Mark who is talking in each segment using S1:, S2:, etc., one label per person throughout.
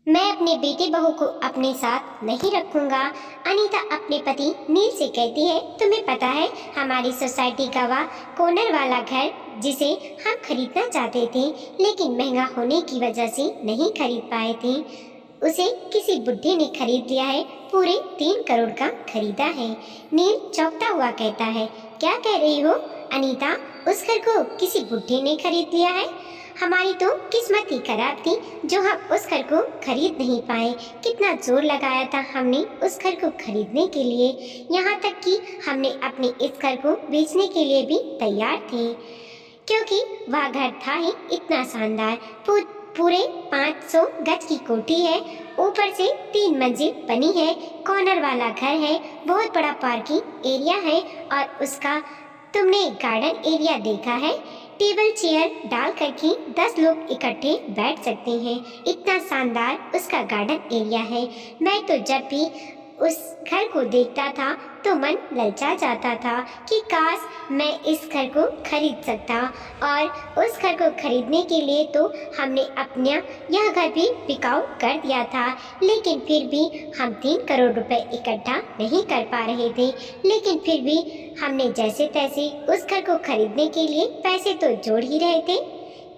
S1: मैं अपने बेटे बहू को अपने साथ नहीं रखूंगा। अनीता अपने पति नील से कहती है, तुम्हें पता है हमारी सोसाइटी का वह कॉर्नर वाला घर जिसे हम खरीदना चाहते थे लेकिन महंगा होने की वजह से नहीं खरीद पाए थे, उसे किसी बुढ़े ने खरीद लिया है। पूरे 3 करोड़ का खरीदा है। नील चौंकता हुआ कहता है, क्या कह रही हो अनीता? उस घर को किसी बुढ़े ने खरीद लिया है? हमारी तो किस्मत ही खराब थी जो हम उस घर को खरीद नहीं पाए। कितना जोर लगाया था हमने उस घर को खरीदने के लिए, यहाँ तक कि हमने अपने इस घर को बेचने के लिए भी तैयार थे, क्योंकि वह घर था ही इतना शानदार। पूरे 500 गज की कोठी है, ऊपर से 3 मंजिल बनी है, कॉर्नर वाला घर है, बहुत बड़ा पार्किंग एरिया है और उसका तुमने गार्डन एरिया देखा है? टेबल चेयर डाल करके 10 लोग इकट्ठे बैठ सकते हैं। इतना शानदार उसका गार्डन एरिया है। मैं तो जब भी उस घर को देखता था तो मन ललचा जाता था कि काश मैं इस घर को खरीद सकता। और उस घर को खरीदने के लिए तो हमने अपना यह घर भी बिकाऊ कर दिया था, लेकिन फिर भी हम 3 करोड़ रुपए इकट्ठा नहीं कर पा रहे थे। लेकिन फिर भी हमने जैसे तैसे उस घर को खरीदने के लिए पैसे तो जोड़ ही रहे थे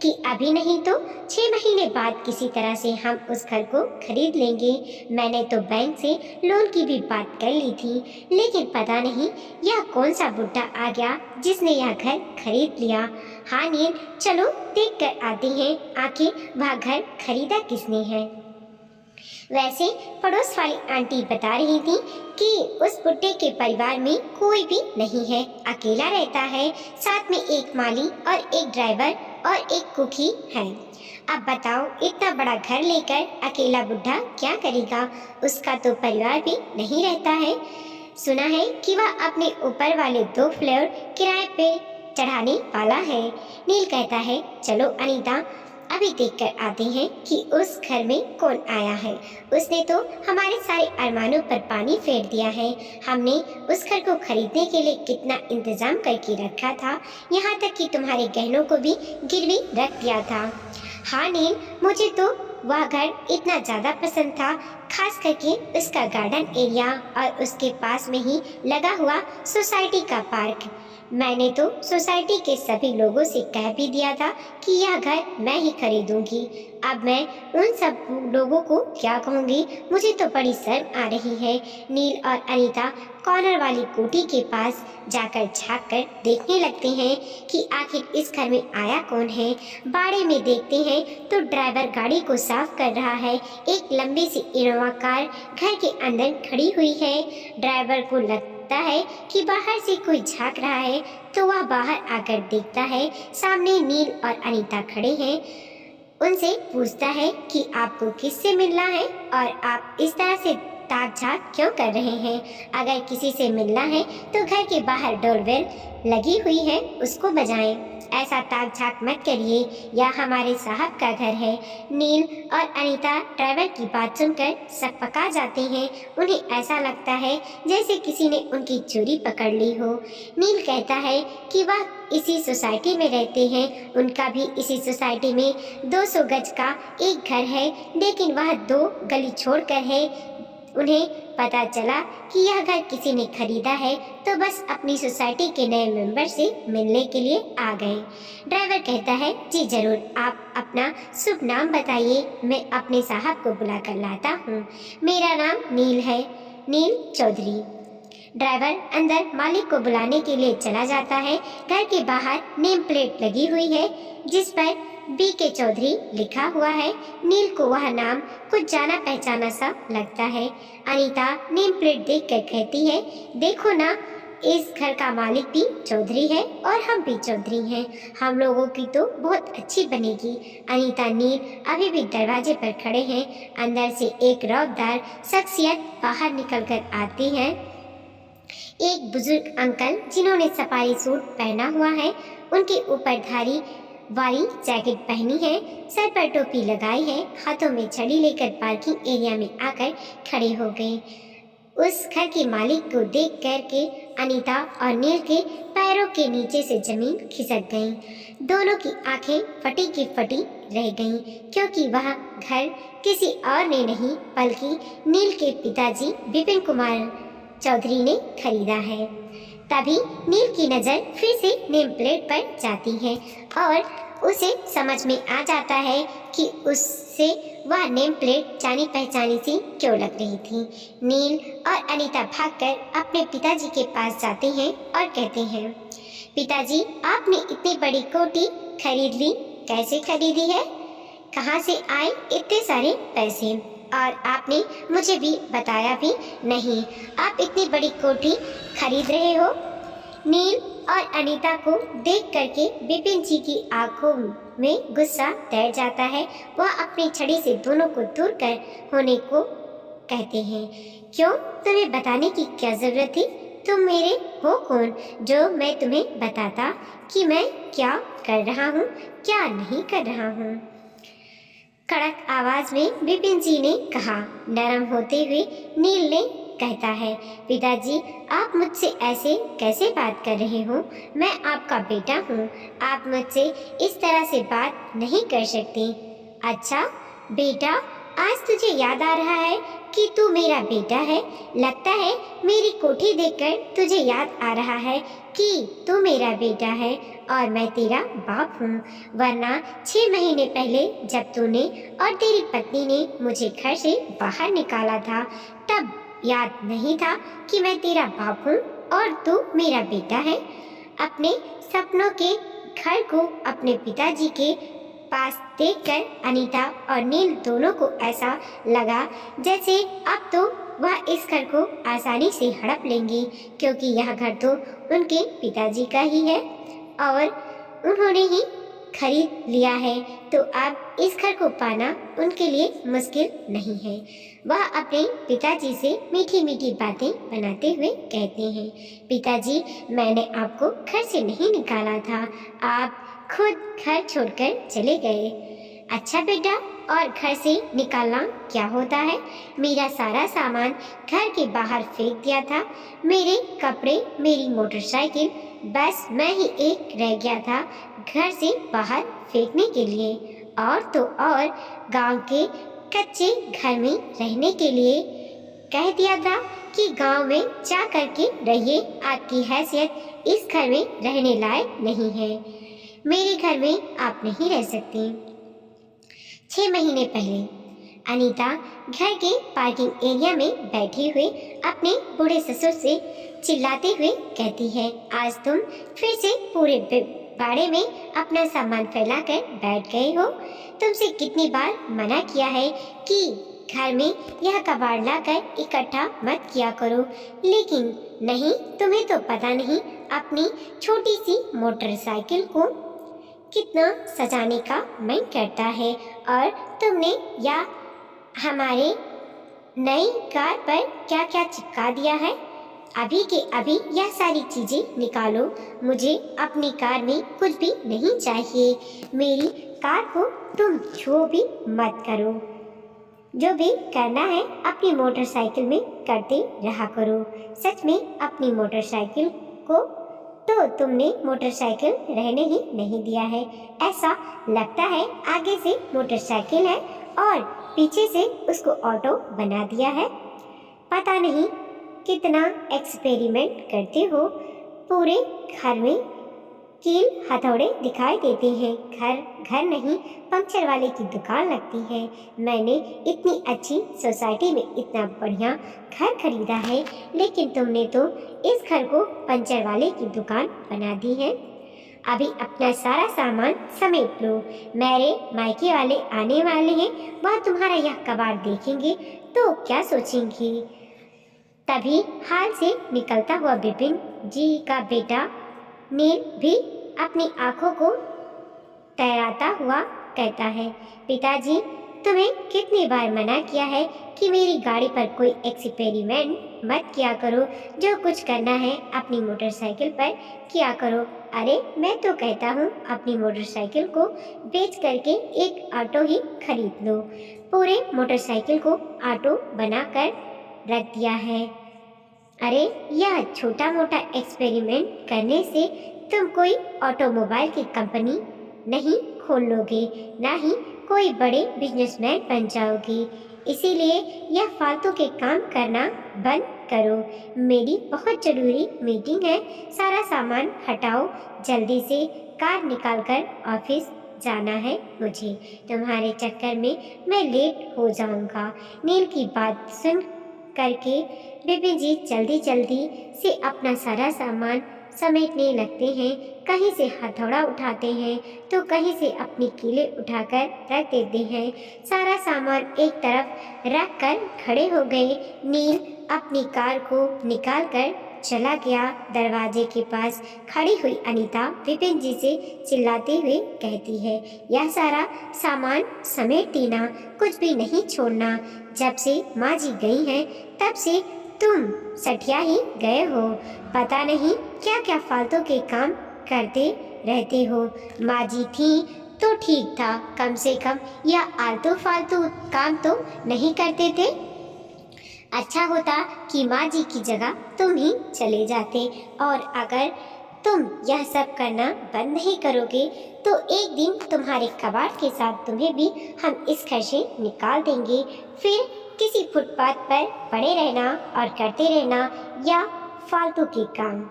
S1: कि अभी नहीं तो 6 महीने बाद किसी तरह से हम उस घर को खरीद लेंगे। मैंने तो बैंक से लोन की भी बात कर ली थी, लेकिन पता नहीं यह कौन सा बुढ़ा आ गया जिसने यह घर खरीद लिया। हाँ नील, चलो देख कर आते हैं आखिर वह घर खरीदा किसने है। वैसे पड़ोस वाली आंटी बता रही थी कि उस बुड्ढे के परिवार में कोई भी नहीं है, अकेला रहता है, साथ में एक माली और एक ड्राइवर और एक कुक ही है। अब बताओ, इतना बड़ा घर लेकर अकेला बुढ़ा क्या करेगा? उसका तो परिवार भी नहीं रहता है। सुना है कि वह अपने ऊपर वाले 2 फ्लोर किराए पे चढ़ाने वाला है। नील कहता है, चलो अनीता अभी देखकर आते हैं कि उस घर में कौन आया है। उसने तो हमारे सारे अरमानों पर पानी फेर दिया है। हमने उस घर को खरीदने के लिए कितना इंतजाम करके रखा था, यहाँ तक कि तुम्हारे गहनों को भी गिरवी रख दिया था। हाँ नील, मुझे तो वह घर इतना ज़्यादा पसंद था, खास करके उसका गार्डन एरिया और उसके पास में ही लगा हुआ सोसाइटी का पार्क। मैंने तो सोसाइटी के सभी लोगों से कह भी दिया था कि यह घर मैं ही खरीदूंगी। अब मैं उन सब लोगों को क्या कहूँगी? मुझे तो बड़ी शर्म आ रही है। नील और अनीता कॉर्नर वाली कोठी के पास जाकर झाँक कर देखने लगते हैं कि आखिर इस घर में आया कौन है। बाड़े में देखते हैं तो ड्राइवर गाड़ी को साफ कर रहा है। एक लंबी सी इनोवा कार घर के अंदर खड़ी हुई है। ड्राइवर को लगता है कि बाहर से कोई झांक रहा है, तो वह बाहर आकर देखता है सामने नील और अनीता खड़े हैं। उनसे पूछता है कि आपको किससे मिलना है और आप इस तरह से ताक झांक क्यों कर रहे हैं? अगर किसी से मिलना है तो घर के बाहर डोरबेल लगी हुई है, उसको बजाएं। ऐसा ताक झांक मत करिए, यह हमारे साहब का घर है। नील और अनीता ड्राइवर की बात सुनकर सकपका जाते हैं। उन्हें ऐसा लगता है जैसे किसी ने उनकी चोरी पकड़ ली हो। नील कहता है कि वह इसी सोसाइटी में रहते हैं, उनका भी इसी सोसाइटी में 200 गज का एक घर है, लेकिन वह 2 गली छोड़कर है। उन्हें पता चला कि यह घर किसी ने खरीदा है, तो बस अपनी सोसाइटी के नए मेंबर से मिलने के लिए आ गए। ड्राइवर कहता है, जी जरूर, आप अपना शुभ नाम बताइए, मैं अपने साहब को बुला कर लाता हूँ। मेरा नाम नील है, नील चौधरी। ड्राइवर अंदर मालिक को बुलाने के लिए चला जाता है। घर के बाहर नेम प्लेट लगी हुई है जिस पर BK चौधरी लिखा हुआ है। नील को वह नाम कुछ जाना पहचाना सा लगता है। अनीता नेम प्लेट देखकर कहती है, देखो ना, इस घर का मालिक भी चौधरी है और हम भी चौधरी हैं। हम लोगों की तो बहुत अच्छी बनेगी। अनीता नील अभी भी दरवाजे पर खड़े हैं। अंदर से एक रौबदार शख्सियत बाहर निकलकर आती है। एक बुजुर्ग अंकल जिन्होंने सफारी सूट पहना हुआ है, उनके ऊपर धारी वाली जैकेट पहनी है, सर पर टोपी लगाई है, हाथों में छड़ी लेकर पार्किंग एरिया में आकर खड़े हो गए। उस घर के मालिक को देख कर के अनीता और नील के पैरों के नीचे से जमीन खिसक गई। दोनों की आंखें फटी की फटी रह गईं, क्योंकि वह घर किसी और ने नहीं बल्कि नील के पिताजी विपिन कुमार चौधरी ने खरीदा है। तभी नील की नज़र फिर से नेम प्लेट पर जाती है और उसे समझ में आ जाता है कि उससे वह नेम प्लेट जानी पहचानी सी क्यों लग रही थी। नील और अनीता भागकर अपने पिताजी के पास जाते हैं और कहते हैं, पिताजी आपने इतनी बड़ी कोठी खरीद ली, कैसे खरीदी है? कहाँ से आए इतने सारे पैसे? और आपने मुझे भी बताया भी नहीं, आप इतनी बड़ी कोठी खरीद रहे हो। नील और अनीता को देख करके विपिन जी की आंखों में गुस्सा तैर जाता है। वह अपनी छड़ी से दोनों को दूर कर होने को कहते हैं, क्यों, तुम्हें बताने की क्या जरूरत थी? तुम मेरे हो कौन जो मैं तुम्हें बताता कि मैं क्या कर रहा हूँ, क्या नहीं कर रहा हूँ? कड़क आवाज में विपिन जी ने कहा। नरम होते हुए नील ने कहता है, पिताजी आप मुझसे ऐसे कैसे बात कर रहे हो? मैं आपका बेटा हूँ, आप मुझसे इस तरह से बात नहीं कर सकते। अच्छा बेटा, आज तुझे याद आ रहा है कि तू मेरा बेटा है? लगता है मेरी कोठी देखकर तुझे याद आ रहा है कि तू मेरा बेटा है और मैं तेरा बाप हूँ। वरना 6 महीने पहले जब तूने और तेरी पत्नी ने मुझे घर से बाहर निकाला था, तब याद नहीं था कि मैं तेरा बाप हूँ और तू मेरा बेटा है? अपने सपनों के घर को अपने पिताजी के पास देखकर अनीता और नील दोनों को ऐसा लगा जैसे अब तो वह इस घर को आसानी से हड़प लेंगी, क्योंकि यह घर तो उनके पिताजी का ही है और उन्होंने ही खरीद लिया है, तो अब इस घर को पाना उनके लिए मुश्किल नहीं है। वह अपने पिताजी से मीठी मीठी बातें बनाते हुए कहते हैं, पिताजी मैंने आपको घर से नहीं निकाला था, आप खुद घर छोड़कर चले गए। अच्छा बेटा, और घर से निकालना क्या होता है? मेरा सारा सामान घर के बाहर फेंक दिया था, मेरे कपड़े, मेरी मोटरसाइकिल, बस मैं ही एक रह गया था घर से बाहर फेंकने के लिए। और तो और गांव के कच्चे घर में रहने के लिए कह दिया था कि गांव में जा करके रहिए, आपकी हैसियत इस घर में रहने लायक नहीं है, मेरे घर में आप नहीं रह सकती। 6 महीने पहले अनीता घर के पार्किंग एरिया में बैठे हुए अपने बूढ़े ससुर से चिल्लाते हुए कहती है, आज तुम फिर से पूरे बाड़े में अपना सामान फैलाकर बैठ गए हो। तुमसे कितनी बार मना किया है कि घर में यह कबाड़ लाकर इकट्ठा मत किया करो, लेकिन नहीं, तुम्हें तो पता नहीं अपनी छोटी सी मोटरसाइकिल को कितना सजाने का मन करता है, और तुमने या हमारे नई कार पर क्या क्या चिपका दिया है। अभी के अभी यह सारी चीजें निकालो, मुझे अपनी कार में कुछ भी नहीं चाहिए। मेरी कार को तुम छू भी मत करो, जो भी करना है अपनी मोटरसाइकिल में करते रहा करो। सच में अपनी मोटरसाइकिल को तो तुमने मोटरसाइकिल रहने ही नहीं दिया है, ऐसा लगता है आगे से मोटरसाइकिल है और पीछे से उसको ऑटो बना दिया है। पता नहीं कितना एक्सपेरिमेंट करते हो, पूरे घर में कील हथौड़े दिखाई देते हैं, घर घर नहीं पंक्चर वाले की दुकान लगती है। मैंने इतनी अच्छी सोसाइटी में इतना बढ़िया घर खरीदा है, लेकिन तुमने तो इस घर को पंचर वाले की दुकान बना दी है। अभी अपना सारा सामान समेट लो, मेरे मायके वाले आने वाले हैं, वह तुम्हारा यह कबाड़ देखेंगे तो क्या सोचेंगे। तभी हाल से निकलता हुआ विपिन जी का बेटा नील भी अपनी आंखों को तैराता हुआ कहता है, पिताजी तुम्हें कितनी बार मना किया है कि मेरी गाड़ी पर कोई एक्सपेरिमेंट मत किया करो, जो कुछ करना है अपनी मोटरसाइकिल पर किया करो। अरे मैं तो कहता हूँ अपनी मोटरसाइकिल को बेच करके एक ऑटो ही खरीद लो। पूरे मोटरसाइकिल को ऑटो बनाकर रख दिया है। अरे यह छोटा मोटा एक्सपेरिमेंट करने से तुम कोई ऑटोमोबाइल की कंपनी नहीं खोल लोगे, ना ही कोई बड़े बिजनेसमैन बन जाओगे। इसीलिए यह फालतू के काम करना बंद करो। मेरी बहुत जरूरी मीटिंग है, सारा सामान हटाओ, जल्दी से कार निकालकर ऑफिस जाना है मुझे। तुम्हारे चक्कर में मैं लेट हो जाऊंगा। नील की बात सुन करके विपिन जी जल्दी जल्दी से अपना सारा सामान समेटने लगते हैं। कहीं से हथौड़ा उठाते हैं तो कहीं से अपनी कीलें उठाकर रख देते हैं। सारा सामान एक तरफ रख कर खड़े हो गए। नील अपनी कार को निकालकर चला गया। दरवाजे के पास खड़ी हुई अनीता विपिन जी से चिल्लाते हुए कहती है, यह सारा सामान समेट देना, कुछ भी नहीं छोड़ना। जब से माँ जी गई हैं तब से तुम सठिया ही गए हो। पता नहीं क्या क्या फालतू के काम करते रहते हो। माँ जी थी तो ठीक था, कम से कम यह आलतू फालतू काम तो नहीं करते थे। अच्छा होता कि माँ जी की जगह तुम ही चले जाते। और अगर तुम यह सब करना बंद नहीं करोगे तो एक दिन तुम्हारे कबाड़ के साथ तुम्हें भी हम इस घर से निकाल देंगे। फिर किसी फुटपाथ पर पड़े रहना और करते रहना या फालतू के काम।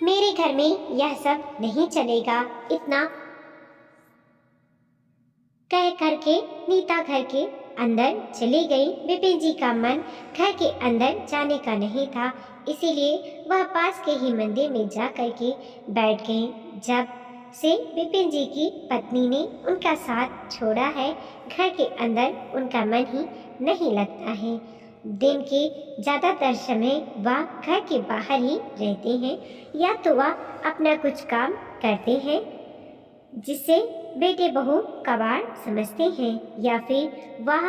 S1: मेरे घर में यह सब नहीं चलेगा। इतना कह करके नीता घर के अंदर चली गई। विपिन जी का मन घर के अंदर जाने का नहीं था, इसीलिए वह पास के ही मंदिर में जा करके बैठ गए। जब से विपिन जी की पत्नी ने उनका साथ छोड़ा है, घर के अंदर उनका मन ही नहीं लगता है। दिन के ज़्यादातर समय वह घर के बाहर ही रहते हैं, या तो वह अपना कुछ काम करते हैं जिसे बेटे बहू कबाड़ समझते हैं, या फिर वह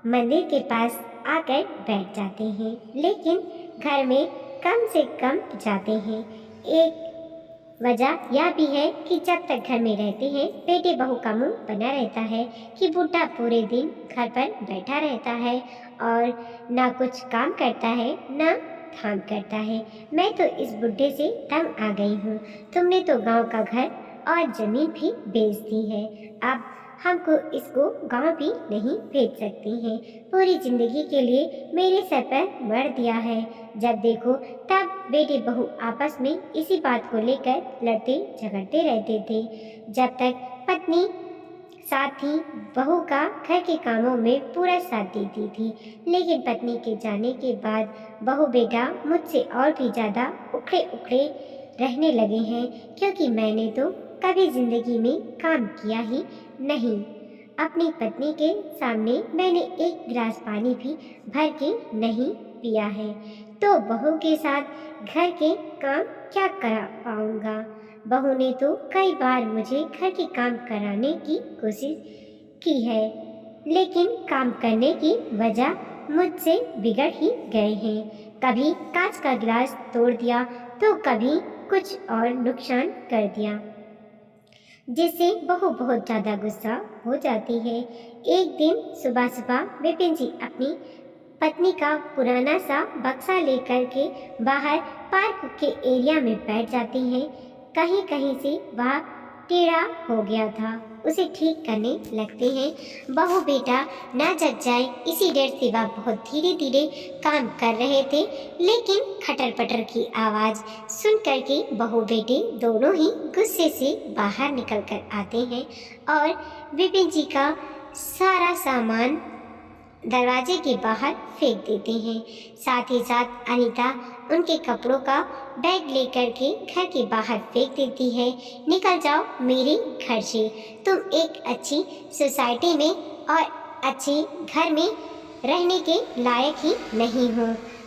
S1: मंदिर के पास आकर बैठ जाते हैं, लेकिन घर में कम से कम जाते हैं। एक वजह यह भी है कि जब तक घर में रहते हैं बेटे बहू का मुंह बना रहता है कि बुढ़ा पूरे दिन घर पर बैठा रहता है और ना कुछ काम करता है ना काम करता है। मैं तो इस बुढ़े से तंग आ गई हूँ। तुमने तो गांव का घर और जमीन भी बेच दी है, अब हमको इसको गांव भी नहीं भेज सकती हैं। पूरी जिंदगी के लिए मेरे सर पर मर दिया है। जब देखो तब बेटे बहू आपस में इसी बात को लेकर लड़ते झगड़ते रहते थे। जब तक पत्नी साथ थी, बहू का घर के कामों में पूरा साथ देती थी, लेकिन पत्नी के जाने के बाद बहू बेटा मुझसे और भी ज़्यादा उखड़े उखड़े रहने लगे हैं, क्योंकि मैंने तो कभी जिंदगी में काम किया ही नहीं। अपनी पत्नी के सामने मैंने एक गिलास पानी भी भर के नहीं पिया है, तो बहू के साथ घर के काम क्या करा पाऊंगा। बहू ने तो कई बार मुझे घर के काम कराने की कोशिश की है, लेकिन काम करने की वजह मुझसे बिगड़ ही गए हैं। कभी कांच का गिलास तोड़ दिया तो कभी कुछ और नुकसान कर दिया, जिससे बहू बहुत ज़्यादा गुस्सा हो जाती है। एक दिन सुबह सुबह विपिन जी अपनी पत्नी का पुराना सा बक्सा लेकर के बाहर पार्क के एरिया में बैठ जाती हैं। कहीं कहीं से वह टेढ़ा हो गया था, उसे ठीक करने लगते हैं। बहू बेटा ना जग जाए इसी डर से वह बहुत धीरे धीरे काम कर रहे थे, लेकिन खटर पटर की आवाज़ सुन करके बहू बेटे दोनों ही गुस्से से बाहर निकल कर आते हैं और विपिन जी का सारा सामान दरवाजे के बाहर फेंक देते हैं। साथ ही साथ अनीता उनके कपड़ों का बैग लेकर के घर के बाहर फेंक देती है। निकल जाओ मेरे घर से, तुम एक अच्छी सोसाइटी में और अच्छे घर में रहने के लायक ही नहीं हो।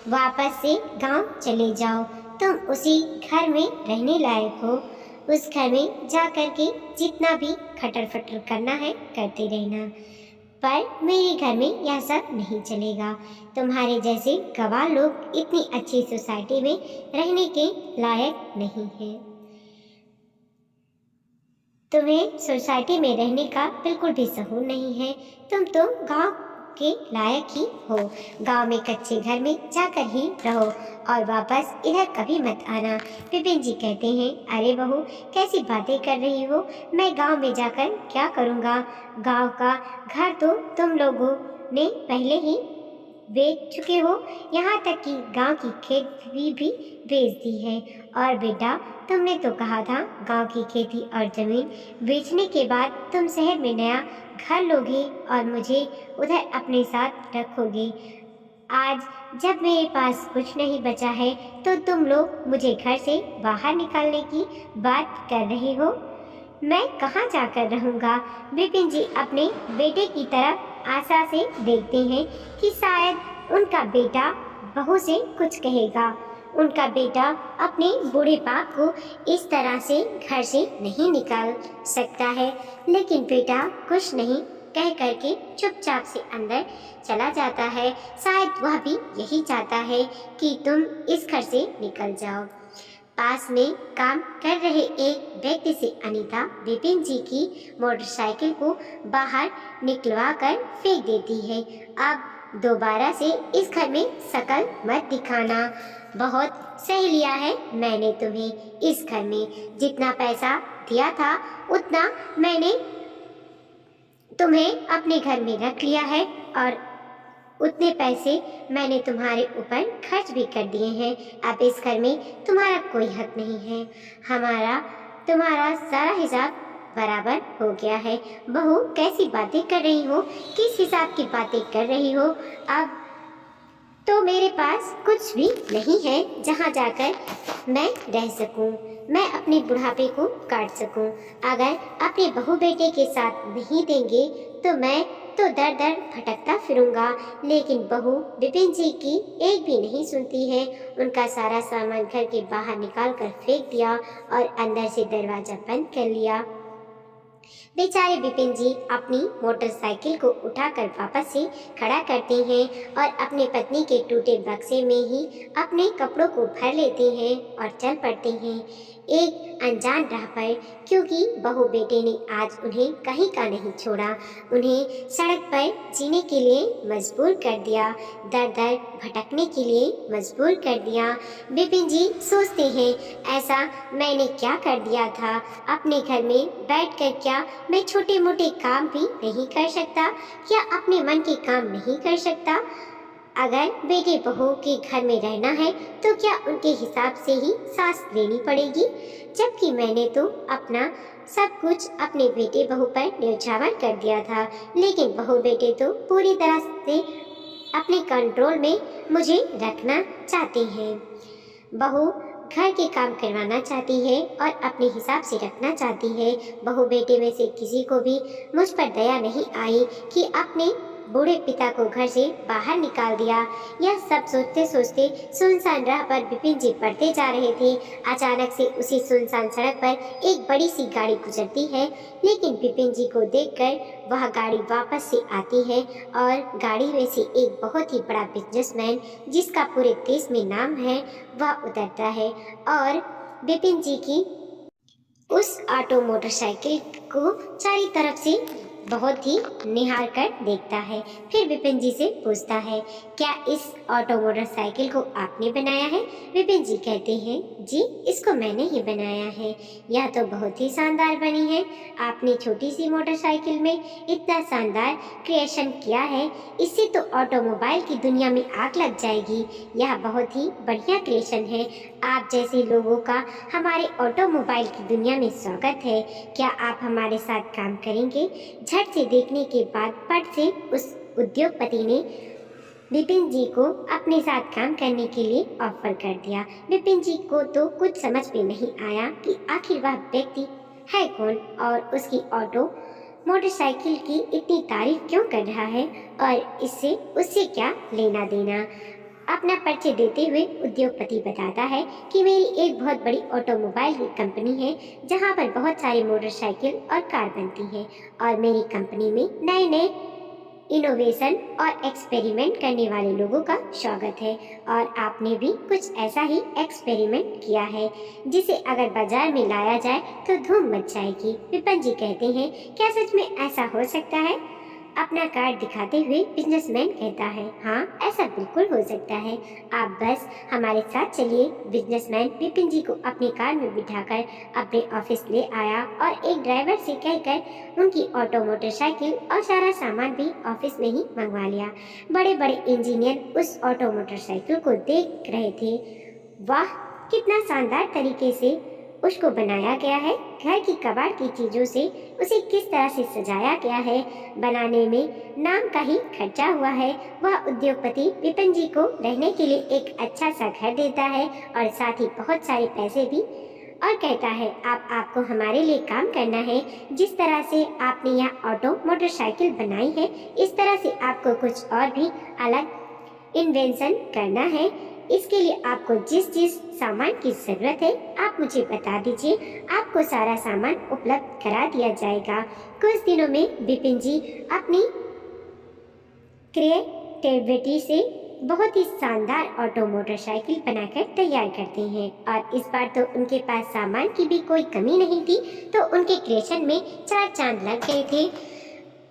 S1: वापस से गांव चले जाओ, तुम उसी घर में रहने लायक हो। उस घर में जा कर के जितना भी खटर फटर करना है करते रहना, पर मेरे घर में यह सब नहीं चलेगा। तुम्हारे जैसे गवार लोग इतनी अच्छी सोसाइटी में रहने के लायक नहीं हैं। तुम्हें सोसाइटी में रहने का बिल्कुल भी सहूर नहीं है। तुम तो गांव के लायक ही हो। गांव में कच्चे घर में जाकर ही रहो और वापस इधर कभी मत आना। विपिन जी कहते हैं, अरे बहू, कैसी बातें कर रही हो? मैं गांव में जाकर क्या करूंगा? गांव का घर तो तुम लोगों ने पहले ही बेच चुके हो, यहाँ तक कि गांव की खेती भी बेच दी है। और बेटा, तुमने तो कहा था गांव की खेती और जमीन बेचने के बाद तुम शहर में नया घर लोगे और मुझे उधर अपने साथ रखोगे। आज जब मेरे पास कुछ नहीं बचा है तो तुम लोग मुझे घर से बाहर निकालने की बात कर रहे हो। मैं कहाँ जाकर रहूँगा? विपिन जी अपने बेटे की तरफ आशा से देखते हैं कि शायद उनका बेटा बहू से कुछ कहेगा। उनका बेटा अपने बूढ़े बाप को इस तरह से घर से नहीं निकाल सकता है, लेकिन बेटा कुछ नहीं कह करके चुपचाप से अंदर चला जाता है। शायद वह भी यही चाहता है कि तुम इस घर से निकल जाओ। पास में काम कर रहे एक व्यक्ति से अनीता विपिन जी की मोटरसाइकिल को बाहर निकलवा कर फेंक देती है। अब दोबारा से इस घर में शकल मत दिखाना। बहुत सह लिया है मैंने तुम्हें। इस घर में जितना पैसा दिया था उतना मैंने तुम्हें अपने घर में रख लिया है और उतने पैसे मैंने तुम्हारे ऊपर खर्च भी कर दिए हैं। अब इस घर में तुम्हारा कोई हक नहीं है। हमारा तुम्हारा सारा हिसाब बराबर हो गया है। बहू, कैसी बातें कर रही हो? किस हिसाब की बातें कर रही हो? अब तो मेरे पास कुछ भी नहीं है जहाँ जाकर मैं रह सकूं, मैं अपने बुढ़ापे को काट सकूं। अगर अपने बहू बेटे के साथ नहीं देंगे तो मैं तो दर दर भटकता फिरूंगा। लेकिन बहू विपिन जी की एक भी नहीं सुनती है। उनका सारा सामान घर के बाहर निकाल कर फेंक दिया और अंदर से दरवाजा बंद कर लिया। बेचारे विपिन जी अपनी मोटरसाइकिल को उठाकर वापस से खड़ा करते हैं और अपने पत्नी के टूटे बक्से में ही अपने कपड़ों को भर लेते हैं और चल पड़ते हैं एक अनजान राह पर, क्योंकि बहू बेटे ने आज उन्हें कहीं का नहीं छोड़ा। उन्हें सड़क पर जीने के लिए मजबूर कर दिया, दर दर भटकने के लिए मजबूर कर दिया। विपिन जी सोचते हैं, ऐसा मैंने क्या कर दिया था? अपने घर में बैठकर क्या मैं छोटे मोटे काम भी नहीं कर सकता? क्या अपने मन के काम नहीं कर सकता? अगर बेटे बहू के घर में रहना है तो क्या उनके हिसाब से ही सांस लेनी पड़ेगी? जबकि मैंने तो अपना सब कुछ अपने बेटे बहू पर न्यौछावर कर दिया था, लेकिन बहू बेटे तो पूरी तरह से अपने कंट्रोल में मुझे रखना चाहते हैं। बहू घर के काम करवाना चाहती है और अपने हिसाब से रखना चाहती है। बहू बेटे में से किसी को भी मुझ पर दया नहीं आई कि अपने बूढ़े पिता को घर से बाहर निकाल दिया। यह सब सोचते सोचते सुनसान राह पर विपिन जी बढ़ते जा रहे थे। अचानक से उसी सुनसान सड़क पर एक बड़ी सी गाड़ी गुजरती है, लेकिन विपिन जी को देखकर वह गाड़ी वापस से आती है और गाड़ी में से एक बहुत ही बड़ा बिजनेसमैन, जिसका पूरे देश में नाम है, वह उतरता है और विपिन जी की उस ऑटो मोटरसाइकिल को चारों तरफ से बहुत ही निहार कर देखता है। फिर विपिन जी से पूछता है, क्या इस ऑटो मोटरसाइकिल को आपने बनाया है? विपिन जी कहते हैं, जी इसको मैंने ही बनाया है। यह तो बहुत ही शानदार बनी है। आपने छोटी सी मोटरसाइकिल में इतना शानदार क्रिएशन किया है, इससे तो ऑटोमोबाइल की दुनिया में आग लग जाएगी। यह बहुत ही बढ़िया क्रिएशन है। आप जैसे लोगों का हमारे ऑटोमोबाइल की दुनिया में स्वागत है। क्या आप हमारे साथ काम करेंगे? झट से देखने के बाद पट से उस उद्योगपति ने विपिन जी को अपने साथ काम करने के लिए ऑफर कर दिया। विपिन जी को तो कुछ समझ में नहीं आया कि आखिर वह व्यक्ति है कौन और उसकी ऑटो मोटरसाइकिल की इतनी तारीफ क्यों कर रहा है और इससे उससे क्या लेना देना। अपना परिचय देते हुए उद्योगपति बताता है कि मेरी एक बहुत बड़ी ऑटोमोबाइल की कंपनी है, जहां पर बहुत सारी मोटरसाइकिल और कार बनती हैं और मेरी कंपनी में नए नए इनोवेशन और एक्सपेरिमेंट करने वाले लोगों का स्वागत है। और आपने भी कुछ ऐसा ही एक्सपेरिमेंट किया है, जिसे अगर बाजार में लाया जाए तो धूम मच जाएगी। विपिन जी कहते हैं, क्या सच में ऐसा हो सकता है? अपना कार्ड दिखाते हुए बिजनेसमैन कहता है, हाँ ऐसा बिल्कुल हो सकता है, आप बस हमारे साथ चलिए। बिजनेसमैन विपिन जी को अपनी कार में बिठाकर अपने ऑफिस ले आया और एक ड्राइवर से कहकर उनकी ऑटो मोटरसाइकिल और सारा सामान भी ऑफिस में ही मंगवा लिया। बड़े बड़े इंजीनियर उस ऑटो मोटरसाइकिल को देख रहे थे। वाह, कितना शानदार तरीके से उसको बनाया गया है। घर की कबाड़ की चीजों से उसे किस तरह से सजाया गया है। बनाने में नाम का ही खर्चा हुआ है। वह उद्योगपति विपिन जी को रहने के लिए एक अच्छा सा घर देता है और साथ ही बहुत सारे पैसे भी, और कहता है आपको हमारे लिए काम करना है। जिस तरह से आपने यह ऑटो मोटरसाइकिल बनाई है, इस तरह से आपको कुछ और भी अलग इन्वेंशन करना है। इसके लिए आपको जिस सामान की जरूरत है आप मुझे बता दीजिए, आपको सारा सामान उपलब्ध करा दिया जाएगा। कुछ दिनों में विपिन जी अपनी क्रिएटिविटी से बहुत ही शानदार ऑटो मोटरसाइकिल बनाकर तैयार करते हैं और इस बार तो उनके पास सामान की भी कोई कमी नहीं थी, तो उनके क्रिएशन में 4 चांद लग गए थे।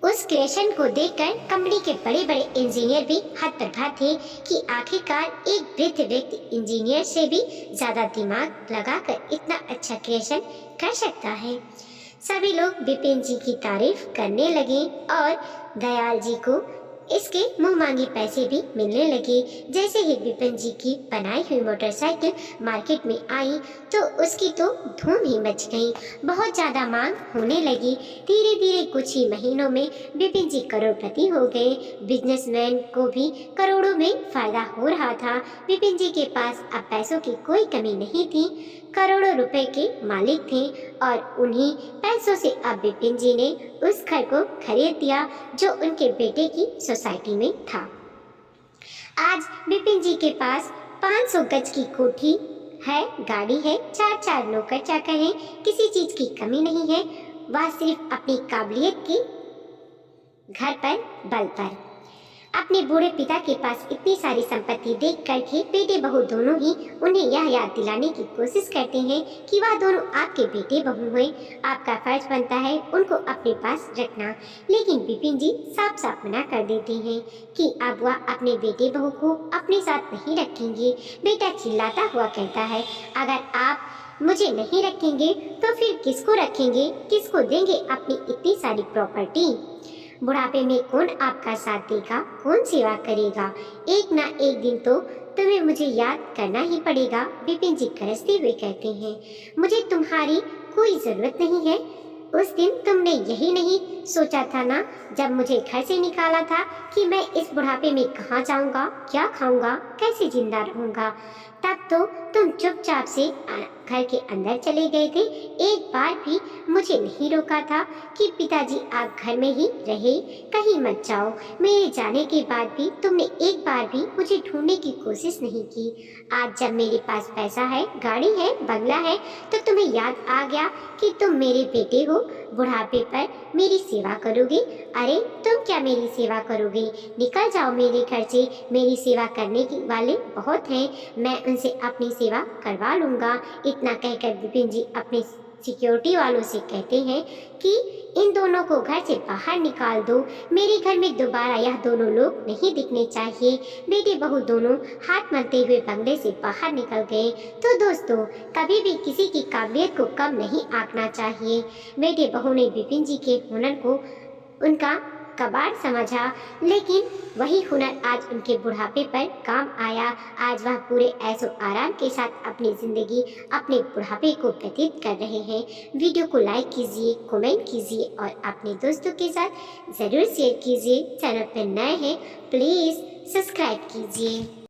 S1: उस क्रिएशन को देखकर कंपनी के बड़े बड़े इंजीनियर भी हतप्रभ थे कि आखिरकार एक वृद्ध व्यक्ति इंजीनियर से भी ज्यादा दिमाग लगाकर इतना अच्छा क्रिएशन कर सकता है। सभी लोग विपिन जी की तारीफ करने लगे और दयाल जी को इसके मुंह मांगे पैसे भी मिलने लगे। जैसे ही विपिन जी की बनाई हुई मोटरसाइकिल मार्केट में आई तो उसकी तो धूम ही मच गई। बहुत ज़्यादा मांग होने लगी। धीरे धीरे कुछ ही महीनों में विपिन जी करोड़पति हो गए। बिजनेसमैन को भी करोड़ों में फायदा हो रहा था। विपिन जी के पास अब पैसों की कोई कमी नहीं थी, करोड़ों रुपए के मालिक थे और उन्हीं पैसों से अब विपिन जी ने उस घर को खरीद दिया जो उनके बेटे की सोसाइटी में था। आज विपिन जी के पास 500 गज की कोठी है, गाड़ी है, 4 नौकर चाकर हैं, किसी चीज की कमी नहीं है। वह सिर्फ अपनी काबिलियत के घर पर बल पर। अपने बूढ़े पिता के पास इतनी सारी संपत्ति देख कर के बेटे बहू दोनों ही उन्हें यह याद दिलाने की कोशिश करते हैं कि वह दोनों आपके बेटे बहू हुए, आपका फर्ज बनता है उनको अपने पास रखना। लेकिन विपिन जी साफ साफ मना कर देते हैं कि अब वह अपने बेटे बहू को अपने साथ नहीं रखेंगे। बेटा चिल्लाता हुआ कहता है, अगर आप मुझे नहीं रखेंगे तो फिर किसको रखेंगे, किसको देंगे अपनी इतनी सारी प्रॉपर्टी। बुढ़ापे में कौन आपका साथ देगा, कौन सेवा करेगा। एक ना एक दिन तो तुम्हें मुझे याद करना ही पड़ेगा। विपिन जी गरजते हुए कहते हैं, मुझे तुम्हारी कोई जरूरत नहीं है। उस दिन तुमने यही नहीं सोचा था ना, जब मुझे घर से निकाला था, कि मैं इस बुढ़ापे में कहाँ जाऊंगा, क्या खाऊंगा, कैसे जिंदा रहूंगा। तब तो तुम चुपचाप से घर के अंदर चले गए थे। एक बार भी मुझे नहीं रोका था कि पिताजी आप घर में ही रहे, कहीं मत जाओ। मेरे जाने के बाद भी तुमने एक बार भी मुझे ढूंढने की कोशिश नहीं की। आज जब मेरे पास पैसा है, गाड़ी है, बंगला है, तो तुम्हें याद आ गया कि तुम मेरे बेटे हो। बुढ़ापे पर मेरी सेवा करोगे? अरे तुम क्या मेरी सेवा करोगे, निकल जाओ मेरे घर से। मेरी सेवा करने के वाले बहुत हैं, मैं उनसे अपनी सेवा करवा लूँगा। इतना कहकर विपिन जी अपने सिक्योरिटी वालों से कहते हैं कि इन दोनों को घर से बाहर निकाल दो, मेरे घर में दोबारा यह दोनों लोग नहीं दिखने चाहिए। बेटे बहू दोनों हाथ मलते हुए बंगले से बाहर निकल गए। तो दोस्तों, कभी भी किसी की काबिलियत को कम नहीं आंकना चाहिए। बेटे बहू ने विपिन जी के हुनर को उनका कबाड़ समझा, लेकिन वही हुनर आज उनके बुढ़ापे पर काम आया। आज वह पूरे ऐशो आराम के साथ अपनी जिंदगी, अपने बुढ़ापे को व्यतीत कर रहे हैं। वीडियो को लाइक कीजिए, कमेंट कीजिए और अपने दोस्तों के साथ ज़रूर शेयर कीजिए। चैनल पर नए हैं प्लीज़ सब्सक्राइब कीजिए।